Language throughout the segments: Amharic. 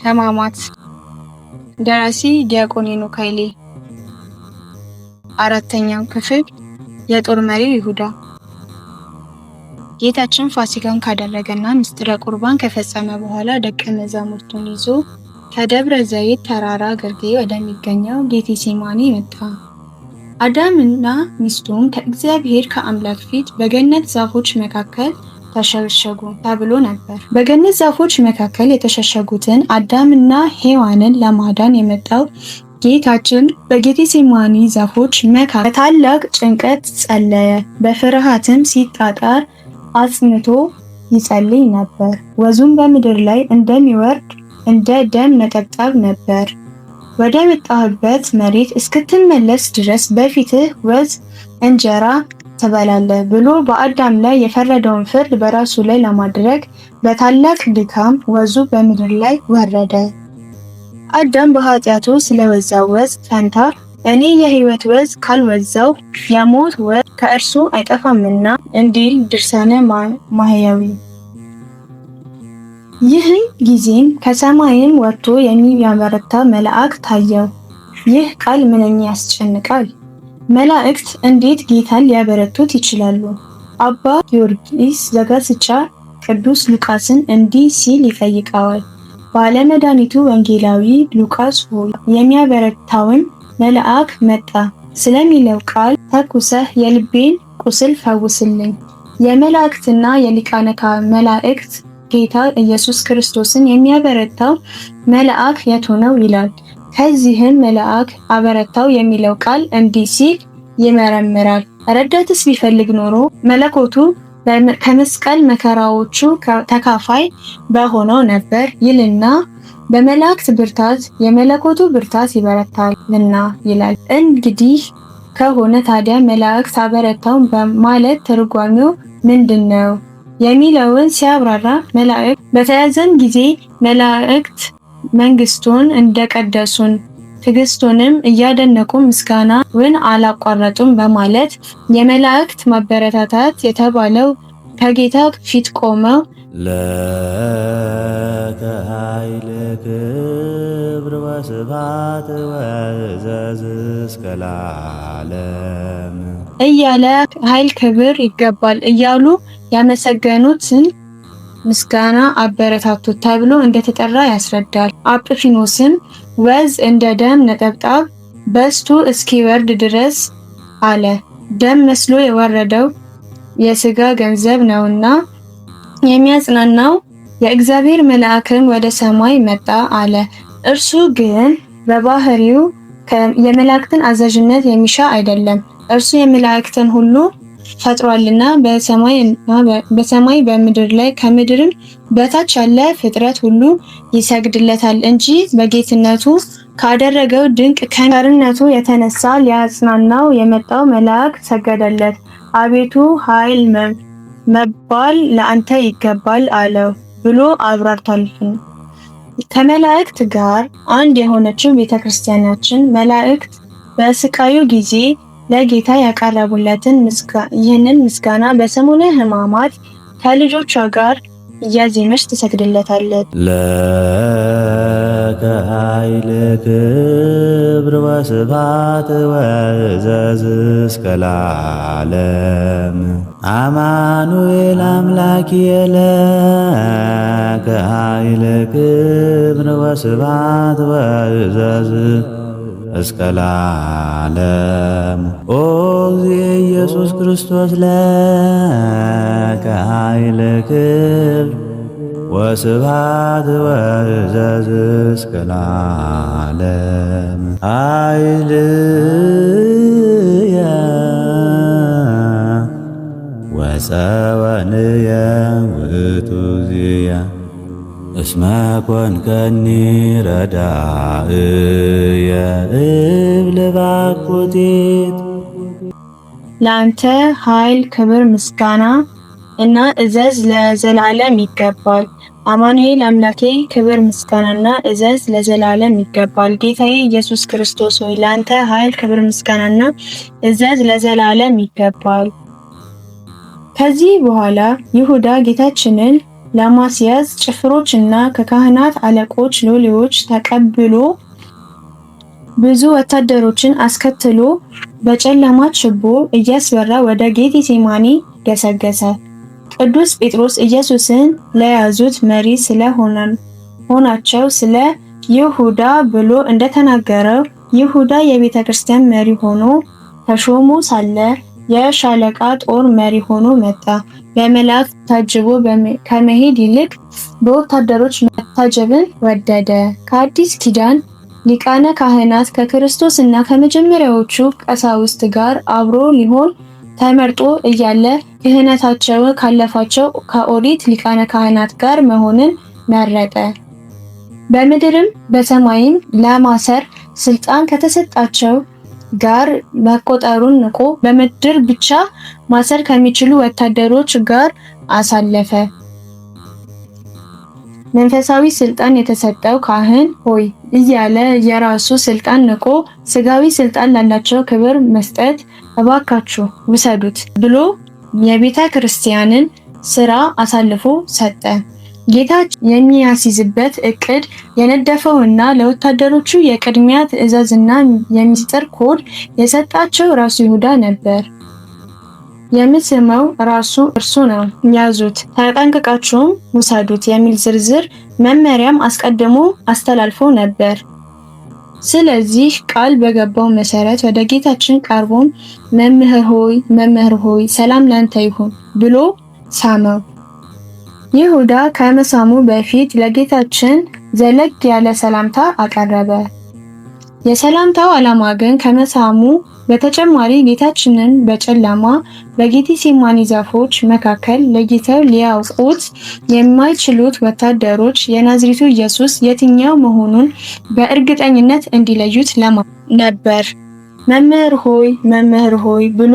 ሕማማት ደራሲ ዲያቆን ሄኖክ ኃይሌ። አራተኛው ክፍል የጦር መሪው ይሁዳ። ጌታችን ፋሲካን ካደረገና ምስጢረ ቁርባን ከፈጸመ በኋላ ደቀ መዛሙርቱን ይዞ ከደብረ ዘይት ተራራ ግርጌ ወደሚገኘው ጌቴሴማኒ መጣ። አዳምና ሚስቱም ከእግዚአብሔር ከአምላክ ፊት በገነት ዛፎች መካከል ተሸሸጉ ተብሎ ነበር። በገነት ዛፎች መካከል የተሸሸጉትን አዳምና ሔዋንን ለማዳን የመጣው ጌታችን በጌቴሴማኒ ዛፎች መካከል በታላቅ ጭንቀት ጸለየ። በፍርሃትም ሲጣጣር አጽንቶ ይጸልይ ነበር። ወዙም በምድር ላይ እንደሚወርድ እንደ ደም ነጠብጣብ ነበር። ወደ መጣህበት መሬት እስክትመለስ ድረስ በፊትህ ወዝ እንጀራ ትበላለህ ብሎ በአዳም ላይ የፈረደውን ፍርድ በራሱ ላይ ለማድረግ በታላቅ ድካም ወዙ በምድር ላይ ወረደ። አዳም በኃጢአቱ ስለወዛው ወዝ ፈንታ እኔ የሕይወት ወዝ ካልወዛው የሞት ወዝ ከእርሱ አይጠፋምና እንዲል ድርሳነ ማህያዊ። ይህን ጊዜም ከሰማይም ወጥቶ የሚያበረታ መልአክ ታየው። ይህ ቃል ምንኛ ያስጨንቃል! መላእክት እንዴት ጌታን ሊያበረቱት ይችላሉ? አባ ጊዮርጊስ ዘጋስጫ ቅዱስ ሉቃስን እንዲህ ሲል ይጠይቀዋል። ባለመድኃኒቱ ወንጌላዊ ሉቃስ ሆይ የሚያበረታውን መልአክ መጣ ስለሚለው ቃል ተኩሰህ የልቤን ቁስል ፈውስልኝ። የመላእክትና የሊቃነ መላእክት ጌታ ኢየሱስ ክርስቶስን የሚያበረታው መልአክ የቱ ነው ይላል። ከዚህም መልአክ አበረታው የሚለው ቃል እንዲህ ሲል ይመረምራል። ረዳትስ ቢፈልግ ኖሮ መለኮቱ ከመስቀል መከራዎቹ ተካፋይ በሆነው ነበር ይልና በመላእክት ብርታት የመለኮቱ ብርታት ይበረታልና ይላል። እንግዲህ ከሆነ ታዲያ መላእክት አበረታው በማለት ትርጓሜው ምንድን ነው የሚለውን ሲያብራራ መላእክት በተያዘን ጊዜ መላእክት መንግስቱን እንደቀደሱን ትዕግስቱንም እያደነቁ ምስጋናውን አላቋረጡም በማለት የመላእክት ማበረታታት የተባለው ከጌታ ፊት ቆመው ለከ ኃይል ክብር ወስብሐት ወዕዘዝ እስከ ለዓለም እያለ ኃይል ክብር ይገባል እያሉ ያመሰገኑትን ምስጋና አበረታቱት ተብሎ እንደተጠራ ያስረዳል። አጵፊኖስም ወዝ እንደ ደም ነጠብጣብ በስቶ እስኪወርድ ድረስ አለ። ደም መስሎ የወረደው የሥጋ ገንዘብ ነውና የሚያጽናናው የእግዚአብሔር መልአክም ወደ ሰማይ መጣ አለ። እርሱ ግን በባህሪው የመላእክትን አዛዥነት የሚሻ አይደለም። እርሱ የመላእክትን ሁሉ ፈጥሯልና በሰማይ በምድር ላይ ከምድርም በታች ያለ ፍጥረት ሁሉ ይሰግድለታል እንጂ በጌትነቱ ካደረገው ድንቅ ከቸርነቱ የተነሳ ሊያጽናናው የመጣው መልአክ ሰገደለት። አቤቱ ኃይል መባል ለአንተ ይገባል አለው ብሎ አብራርቷል። ከመላእክት ጋር አንድ የሆነችው ቤተክርስቲያናችን መላእክት በስቃዩ ጊዜ ለጌታ ያቀረቡለትን ይህንን ምስጋና በሰሙነ ሕማማት ከልጆቿ ጋር እያዜመች ትሰግድለታለች። ለከ ኃይል ክብር ወስብሐት ወዕዘዝ እስከ ለዓለም አማኑኤል አምላኪየ ለከ ኃይል ክብር ወስብሐት ወዕዘዝ እስከ ለዓለም ኦ እግዚእ ኢየሱስ ክርስቶስ ለከ ኃይል ክብር ወስብሐት ወዕዘዝ እስከ ለዓለም ኃይልየ ወፀወንየ ውእቱ እግዚእየ እስመ ኮንከኒ ረዳእየ እብል ባኩቲት። ለአንተ ኃይል ክብር ምስጋና እና እዘዝ ለዘላለም ይገባል። አማኑኤል አምላኬ ክብር ምስጋናና እዘዝ ለዘላለም ይገባል። ጌታዬ ኢየሱስ ክርስቶስ ሆይ ለአንተ ኃይል ክብር ምስጋናና እዘዝ ለዘላለም ይገባል። ከዚህ በኋላ ይሁዳ ጌታችንን ለማስያዝ ጭፍሮችና ከካህናት አለቆች ሎሌዎች ተቀብሎ ብዙ ወታደሮችን አስከትሎ በጨለማ ችቦ እያስበራ ወደ ጌቴሴማኒ ገሰገሰ። ቅዱስ ጴጥሮስ ኢየሱስን ለያዙት መሪ ስለሆናቸው ስለ ይሁዳ ብሎ እንደተናገረው ይሁዳ የቤተ ክርስቲያን መሪ ሆኖ ተሾሞ ሳለ የሻለቃ ጦር መሪ ሆኖ መጣ። በመላእክት ታጅቦ ከመሄድ ይልቅ በወታደሮች መታጀብን ወደደ። ከአዲስ ኪዳን ሊቃነ ካህናት ከክርስቶስ እና ከመጀመሪያዎቹ ቀሳውስት ጋር አብሮ ሊሆን ተመርጦ እያለ ክህነታቸው ካለፋቸው ከኦሪት ሊቃነ ካህናት ጋር መሆንን መረጠ። በምድርም በሰማይም ለማሰር ስልጣን ከተሰጣቸው ጋር መቆጠሩን ንቆ በምድር ብቻ ማሰር ከሚችሉ ወታደሮች ጋር አሳለፈ። መንፈሳዊ ስልጣን የተሰጠው ካህን ሆይ እያለ የራሱ ስልጣን ንቆ ስጋዊ ስልጣን ላላቸው ክብር መስጠት እባካችሁ ውሰዱት ብሎ የቤተ ክርስቲያንን ስራ አሳልፎ ሰጠ። ጌታችን የሚያስይዝበት እቅድ የነደፈውና ለወታደሮቹ የቅድሚያ ትዕዛዝና የሚስጥር ኮድ የሰጣቸው ራሱ ይሁዳ ነበር። የምስመው ራሱ እርሱ ነው። ያዙት፣ ተጠንቅቃችሁም ውሰዱት የሚል ዝርዝር መመሪያም አስቀድሞ አስተላልፎ ነበር። ስለዚህ ቃል በገባው መሰረት ወደ ጌታችን ቀርቦም መምህር ሆይ ሰላም ላንተ ይሁን ብሎ ሳመው። ይሁዳ ከመሳሙ በፊት ለጌታችን ዘለግ ያለ ሰላምታ አቀረበ። የሰላምታው ዓላማ ግን ከመሳሙ በተጨማሪ ጌታችንን በጨለማ በጌቴሴማኒ ዛፎች መካከል ለይተው ሊያውቁት የማይችሉት ወታደሮች የናዝሬቱ ኢየሱስ የትኛው መሆኑን በእርግጠኝነት እንዲለዩት ነበር። መምህር ሆይ ብሎ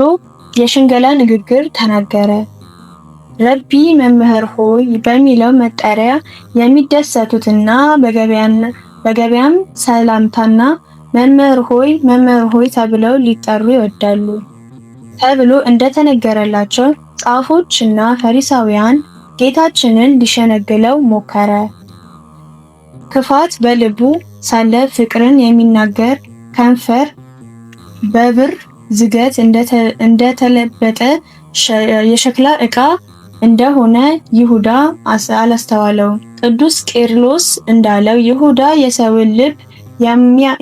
የሽንገላ ንግግር ተናገረ። ረቢ መምህር ሆይ በሚለው መጠሪያ የሚደሰቱትና በገበያም ሰላምታና መምህር ሆይ ተብለው ሊጠሩ ይወዳሉ ተብሎ እንደተነገረላቸው ጻፎችና ፈሪሳውያን ጌታችንን ሊሸነግለው ሞከረ። ክፋት በልቡ ሳለ ፍቅርን የሚናገር ከንፈር በብር ዝገት እንደተለበጠ የሸክላ ዕቃ እንደሆነ ይሁዳ አላስተዋለው። ቅዱስ ቄርሎስ እንዳለው ይሁዳ የሰውን ልብ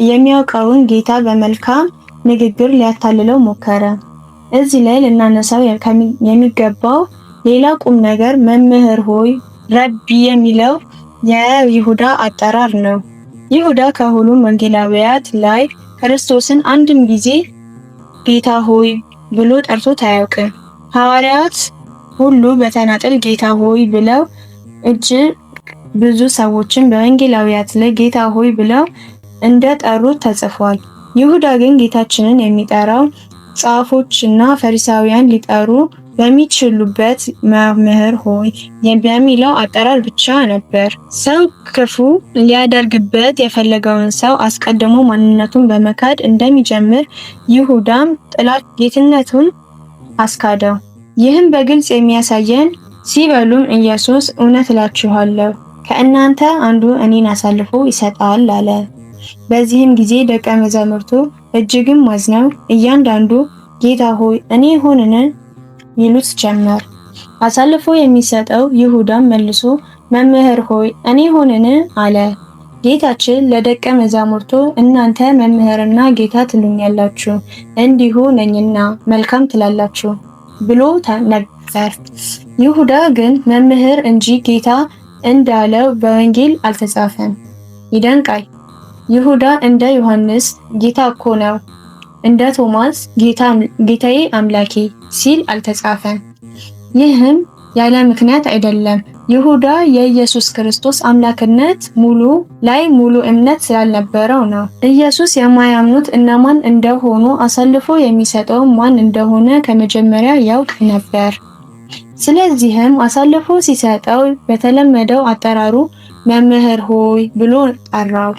የሚያውቀውን ጌታ በመልካም ንግግር ሊያታልለው ሞከረ። እዚህ ላይ ልናነሳው የሚገባው ሌላ ቁም ነገር መምህር ሆይ ረቢ የሚለው የይሁዳ አጠራር ነው። ይሁዳ ከሁሉም ወንጌላውያት ላይ ክርስቶስን አንድም ጊዜ ጌታ ሆይ ብሎ ጠርቶት አያውቅም። ሐዋርያት ሁሉ በተናጠል ጌታ ሆይ ብለው እጅግ ብዙ ሰዎችን በወንጌላውያት ላይ ጌታ ሆይ ብለው እንደጠሩት ተጽፏል። ይሁዳ ግን ጌታችንን የሚጠራው ጻፎችና ፈሪሳውያን ሊጠሩ በሚችሉበት መምህር ሆይ በሚለው አጠራር ብቻ ነበር። ሰው ክፉ ሊያደርግበት የፈለገውን ሰው አስቀድሞ ማንነቱን በመካድ እንደሚጀምር ይሁዳም ጥላት ጌትነቱን አስካደው። ይህም በግልጽ የሚያሳየን ሲበሉም ኢየሱስ እውነት እላችኋለሁ ከእናንተ አንዱ እኔን አሳልፎ ይሰጣል አለ። በዚህም ጊዜ ደቀ መዛሙርቱ እጅግም አዝነው እያንዳንዱ ጌታ ሆይ እኔ ሆንን ይሉት ጀመር። አሳልፎ የሚሰጠው ይሁዳም መልሶ መምህር ሆይ እኔ ሆንን አለ። ጌታችን ለደቀ መዛሙርቱ እናንተ መምህርና ጌታ ትሉኛላችሁ፣ እንዲሁ ነኝና መልካም ትላላችሁ ብሎ ነበር። ይሁዳ ግን መምህር እንጂ ጌታ እንዳለው በወንጌል አልተጻፈም። ይደንቃል። ይሁዳ እንደ ዮሐንስ ጌታ እኮ ነው፣ እንደ ቶማስ ጌታዬ አምላኬ ሲል አልተጻፈም። ይህም ያለ ምክንያት አይደለም። ይሁዳ የኢየሱስ ክርስቶስ አምላክነት ሙሉ እምነት ስላልነበረው ነው። ኢየሱስ የማያምኑት እነማን እንደሆኑ አሳልፎ የሚሰጠው ማን እንደሆነ ከመጀመሪያ ያውቅ ነበር። ስለዚህም አሳልፎ ሲሰጠው በተለመደው አጠራሩ መምህር ሆይ ብሎ ጠራው።